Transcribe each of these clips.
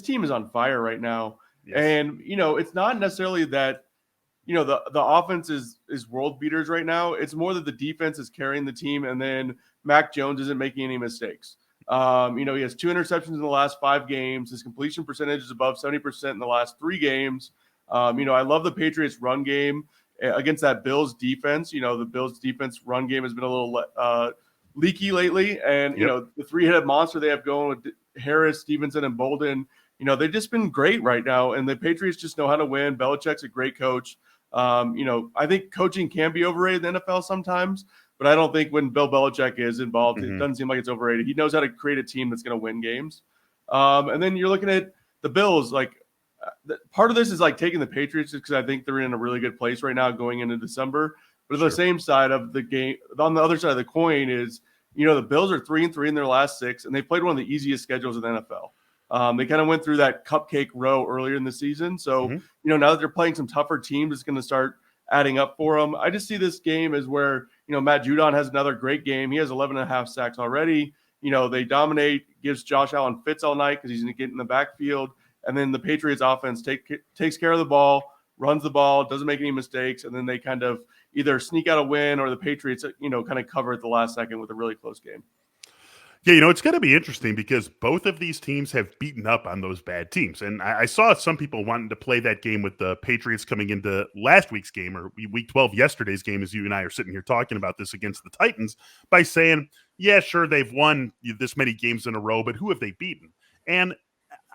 team is on fire right now. Yes. And, it's not necessarily that, the offense is world beaters right now. It's more that the defense is carrying the team, and then Mac Jones isn't making any mistakes. He has 2 interceptions in the last 5 games. His completion percentage is above 70% in the last 3 games. I love the Patriots run game against that Bills defense. The Bills defense run game has been a little leaky lately. And, Yep. the 3-headed monster they have going with Harris, Stevenson, and Bolden, they've just been great right now. And the Patriots just know how to win. Belichick's a great coach. I think coaching can be overrated in the NFL sometimes, but I don't think when Bill Belichick is involved, it doesn't seem like it's overrated. He knows how to create a team that's going to win games. And then you're looking at the Bills. Part of this is taking the Patriots because I think they're in a really good place right now going into December. But the same side of the game, on the other side of the coin is, the Bills are 3-3 in their last 6, and they played one of the easiest schedules in the NFL. They kind of went through that cupcake row earlier in the season. So, now that they're playing some tougher teams, it's going to start adding up for them. I just see this game as where, Matt Judon has another great game. He has 11.5 sacks already. They dominate, gives Josh Allen fits all night because he's going to get in the backfield. And then the Patriots offense takes care of the ball, runs the ball, doesn't make any mistakes. And then they kind of either sneak out a win or the Patriots, kind of cover at the last second with a really close game. Yeah, it's going to be interesting because both of these teams have beaten up on those bad teams. And I saw some people wanting to play that game with the Patriots coming into last week's game or week 12, yesterday's game, as you and I are sitting here talking about this against the Titans, by saying, yeah, sure, they've won this many games in a row, but who have they beaten? And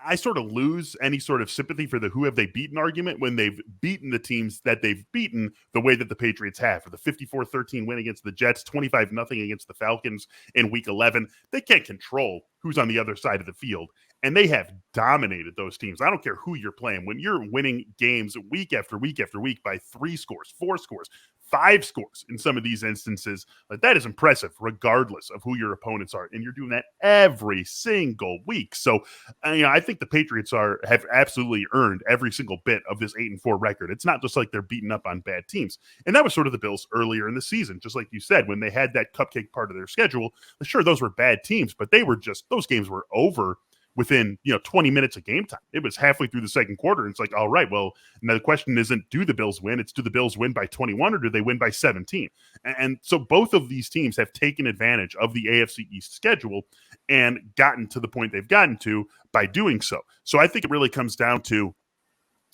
I sort of lose any sort of sympathy for the who have they beaten argument when they've beaten the teams that they've beaten the way that the Patriots have. For the 54-13 win against the Jets, 25-0 against the Falcons in week 11, they can't control who's on the other side of the field. And they have dominated those teams. I don't care who you're playing. When you're winning games week after week after week by 3 scores, 4 scores, 5 scores in some of these instances, that is impressive regardless of who your opponents are. And you're doing that every single week. So, I think the Patriots have absolutely earned every single bit of this 8-4 record. It's not just like they're beating up on bad teams. And that was sort of the Bills earlier in the season, just like you said, when they had that cupcake part of their schedule. Sure, those were bad teams, but those games were over within 20 minutes of game time. It was halfway through the second quarter, and it's like, all right, well, now the question isn't do the Bills win, it's do the Bills win by 21 or do they win by 17? And so both of these teams have taken advantage of the AFC East schedule and gotten to the point they've gotten to by doing so. So I think it really comes down to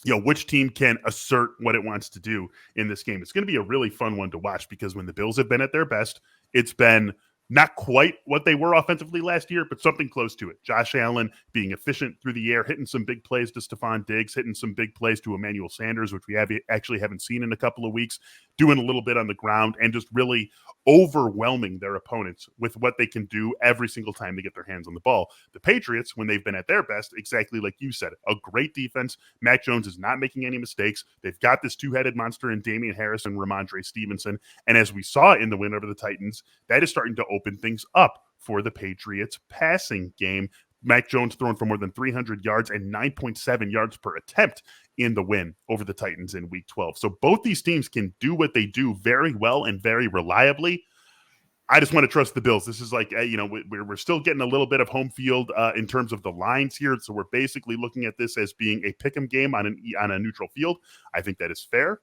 which team can assert what it wants to do in this game. It's going to be a really fun one to watch because when the Bills have been at their best, it's been not quite what they were offensively last year, but something close to it. Josh Allen being efficient through the air, hitting some big plays to Stephon Diggs, hitting some big plays to Emmanuel Sanders, which we actually haven't seen in a couple of weeks, doing a little bit on the ground, and just really overwhelming their opponents with what they can do every single time they get their hands on the ball. The Patriots, when they've been at their best, exactly like you said, a great defense. Mac Jones is not making any mistakes. They've got this 2-headed monster in Damian Harris and Ramondre Stevenson. And as we saw in the win over the Titans, that is starting to open things up for the Patriots passing game. Mac Jones throwing for more than 300 yards and 9.7 yards per attempt in the win over the Titans in week 12. So both these teams can do what they do very well and very reliably. I just want to trust the Bills. This is like, we're still getting a little bit of home field in terms of the lines here. So we're basically looking at this as being a pick'em game on a neutral field. I think that is fair.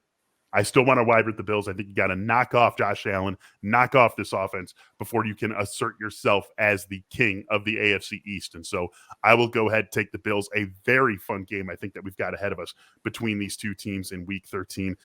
I still want to ride with the Bills. I think you got to knock off Josh Allen, knock off this offense before you can assert yourself as the king of the AFC East. And so I will go ahead and take the Bills. A very fun game, I think, that we've got ahead of us between these two teams in Week 13.